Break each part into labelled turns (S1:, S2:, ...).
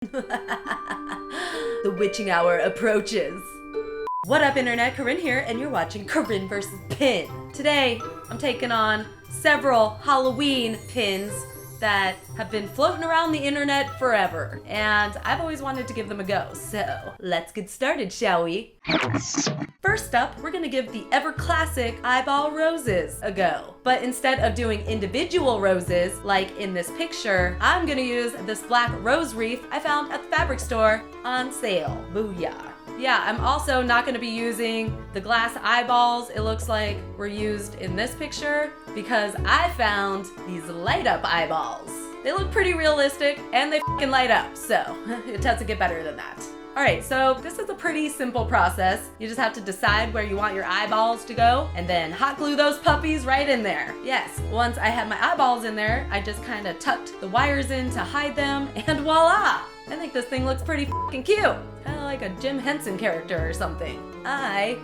S1: The witching hour approaches. What up, internet? Corinne here, and you're watching Corinne vs. Pin. Today, I'm taking on several Halloween pins that have been floating around the internet forever, and I've always wanted to give them a go, so let's get started, shall we? First up, we're gonna give the ever-classic eyeball roses a go. But instead of doing individual roses, like in this picture, I'm gonna use this black rose wreath I found at the fabric store on sale. Booyah. Yeah, I'm also not gonna be using the glass eyeballs it looks like were used in this picture because I found these light up eyeballs. They look pretty realistic and they f***ing light up, so it doesn't get better than that. Alright, so this is a pretty simple process. You just have to decide where you want your eyeballs to go and then hot glue those puppies right in there. Yes, once I have my eyeballs in there, I just kind of tucked the wires in to hide them and voila! I think this thing looks pretty f***ing cute. Kind of like a Jim Henson character or something. I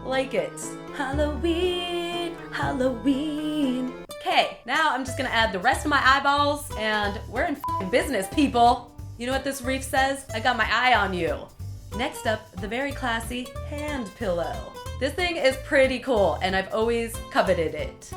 S1: like it. Halloween, Halloween. Okay, now I'm just gonna add the rest of my eyeballs and we're in f***ing business, people. You know what this wreath says? I got my eye on you. Next up, the very classy hand pillow. This thing is pretty cool and I've always coveted it.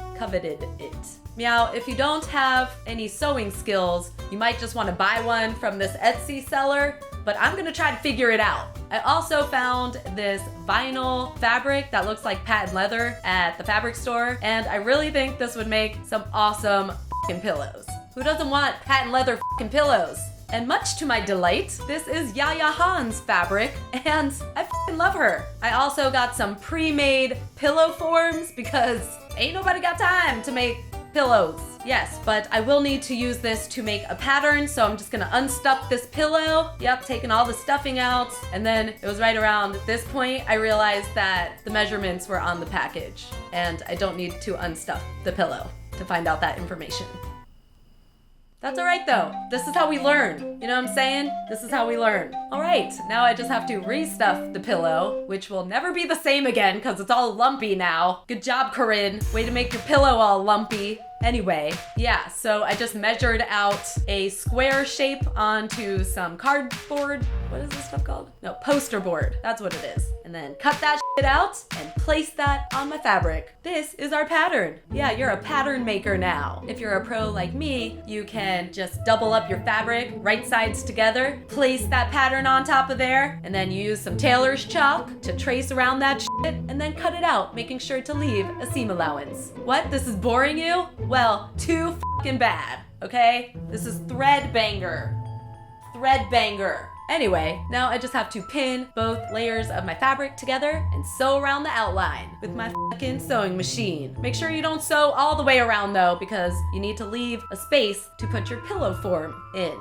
S1: Meow, if you don't have any sewing skills, you might just want to buy one from this Etsy seller, but I'm gonna try to figure it out. I also found this vinyl fabric that looks like patent leather at the fabric store, and I really think this would make some awesome f***ing pillows. Who doesn't want patent leather f***ing pillows? And much to my delight, this is Yaya Han's fabric, and I f***ing love her. I also got some pre-made pillow forms because ain't nobody got time to make pillows. Yes, but I will need to use this to make a pattern, so I'm just gonna unstuff this pillow. Yep, taking all the stuffing out, and then it was right around this point I realized that the measurements were on the package, and I don't need to unstuff the pillow to find out that information. That's alright though. This is how we learn. You know what I'm saying? This is how we learn. Alright, now I just have to restuff the pillow, which will never be the same again because it's all lumpy now. Good job, Corinne. Way to make your pillow all lumpy. Anyway, yeah, so I just measured out a square shape onto some cardboard. What is this stuff called? No, poster board. That's what it is. And then cut that shit out and place that on my fabric. This is our pattern. Yeah, you're a pattern maker now. If you're a pro like me, you can just double up your fabric, right sides together, place that pattern on top of there, and then use some tailor's chalk to trace around that shit, and then cut it out, making sure to leave a seam allowance. What? This is boring you? Well, too f***ing bad, okay? This is ThreadBanger. ThreadBanger. Anyway, now I just have to pin both layers of my fabric together and sew around the outline with my fucking sewing machine. Make sure you don't sew all the way around though, because you need to leave a space to put your pillow form in.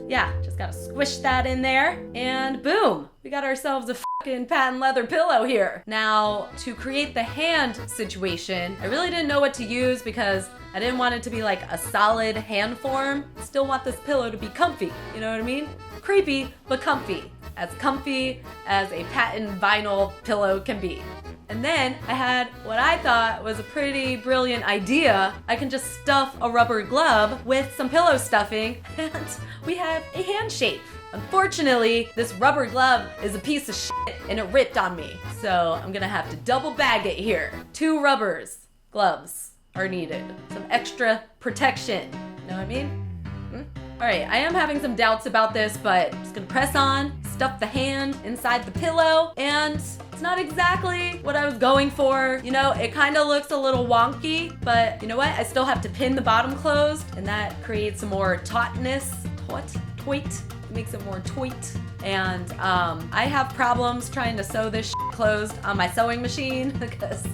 S1: Yeah, just gotta squish that in there, and boom! We got ourselves a fucking patent leather pillow here. Now, to create the hand situation, I really didn't know what to use because I didn't want it to be like a solid hand form. I still want this pillow to be comfy, you know what I mean? Creepy, but comfy. As comfy as a patent vinyl pillow can be. And then I had what I thought was a pretty brilliant idea. I can just stuff a rubber glove with some pillow stuffing and we have a hand shape. Unfortunately, this rubber glove is a piece of shit and it ripped on me. So I'm gonna have to double bag it here. 2 gloves are needed. Some extra protection. You know what I mean? Alright, I am having some doubts about this, but I'm just gonna press on, stuff the hand inside the pillow, and it's not exactly what I was going for. You know, it kind of looks a little wonky, but you know what? I still have to pin the bottom closed, and that creates some more tautness. Toit. Makes it more toit. And I have problems trying to sew this shit closed on my sewing machine because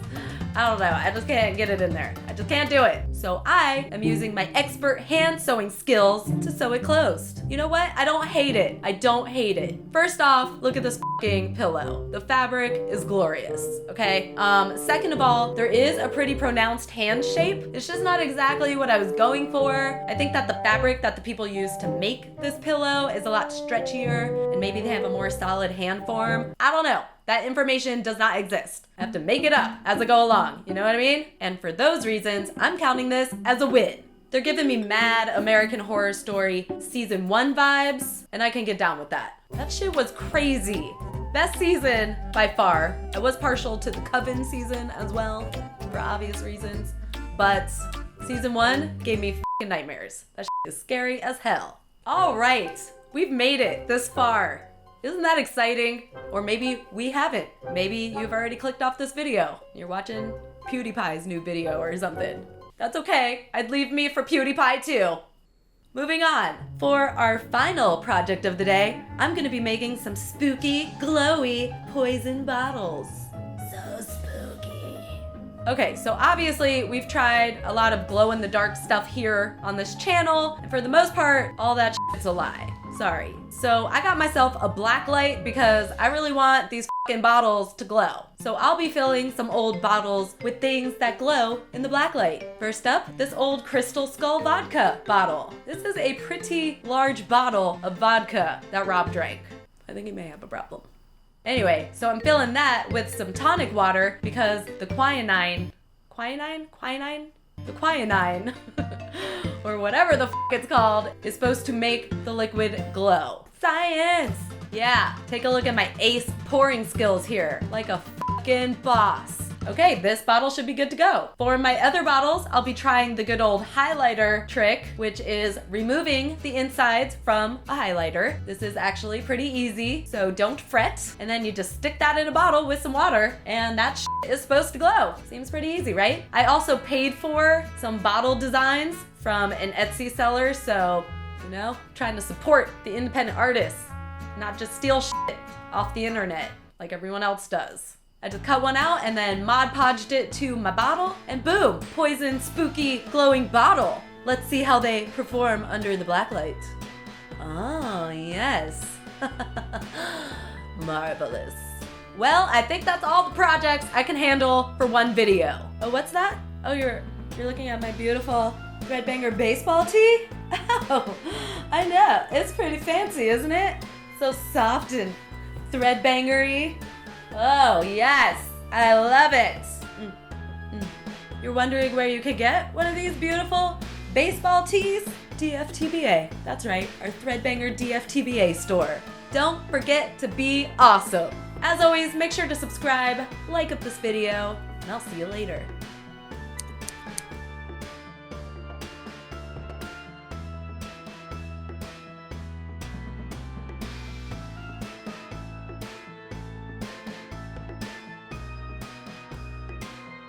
S1: I don't know, I just can't get it in there. I just can't do it. So I am using my expert hand sewing skills to sew it closed. You know what? I don't hate it. I don't hate it. First off, look at this fucking pillow. The fabric is glorious, okay? Second of all, there is a pretty pronounced hand shape. It's just not exactly what I was going for. I think that the fabric that the people use to make this pillow is a lot stretchier and maybe they have a more solid hand form. I don't know. That information does not exist. I have to make it up as I go along, you know what I mean? And for those reasons, I'm counting this as a win. They're giving me mad American Horror Story Season 1 vibes, and I can get down with that. That shit was crazy. Best season by far. I was partial to the Coven season as well, for obvious reasons, but Season 1 gave me f***ing nightmares. That shit is scary as hell. All right, we've made it this far. Isn't that exciting? Or maybe we haven't. Maybe you've already clicked off this video. You're watching PewDiePie's new video or something. That's okay. I'd leave me for PewDiePie too. Moving on. For our final project of the day, I'm gonna be making some spooky, glowy poison bottles. So spooky. Okay, so obviously we've tried a lot of glow-in-the-dark stuff here on this channel, and for the most part, all that shit's a lie. Sorry. So I got myself a black light because I really want these fucking bottles to glow. So I'll be filling some old bottles with things that glow in the black light. First up, this old Crystal Skull vodka bottle. This is a pretty large bottle of vodka that Rob drank. I think he may have a problem. Anyway, so I'm filling that with some tonic water because the quinine, or whatever the f it's called, is supposed to make the liquid glow. Science! Yeah, take a look at my ace pouring skills here, like a fucking boss. Okay, this bottle should be good to go. For my other bottles, I'll be trying the good old highlighter trick, which is removing the insides from a highlighter. This is actually pretty easy, so don't fret. And then you just stick that in a bottle with some water, and that shit is supposed to glow. Seems pretty easy, right? I also paid for some bottle designs from an Etsy seller, so, you know, trying to support the independent artists, not just steal shit off the internet like everyone else does. I just cut one out and then Mod Podged it to my bottle, and boom, poison, spooky, glowing bottle. Let's see how they perform under the black light. Oh, yes. Marvelous. Well, I think that's all the projects I can handle for one video. Oh, what's that? Oh, you're looking at my beautiful ThreadBanger baseball tee? Oh, I know. It's pretty fancy, isn't it? So soft and ThreadBanger-y. Oh, yes. I love it. You're wondering where you could get one of these beautiful baseball tees? DFTBA. That's right, our ThreadBanger DFTBA store. Don't forget to be awesome. As always, make sure to subscribe, like up this video, and I'll see you later.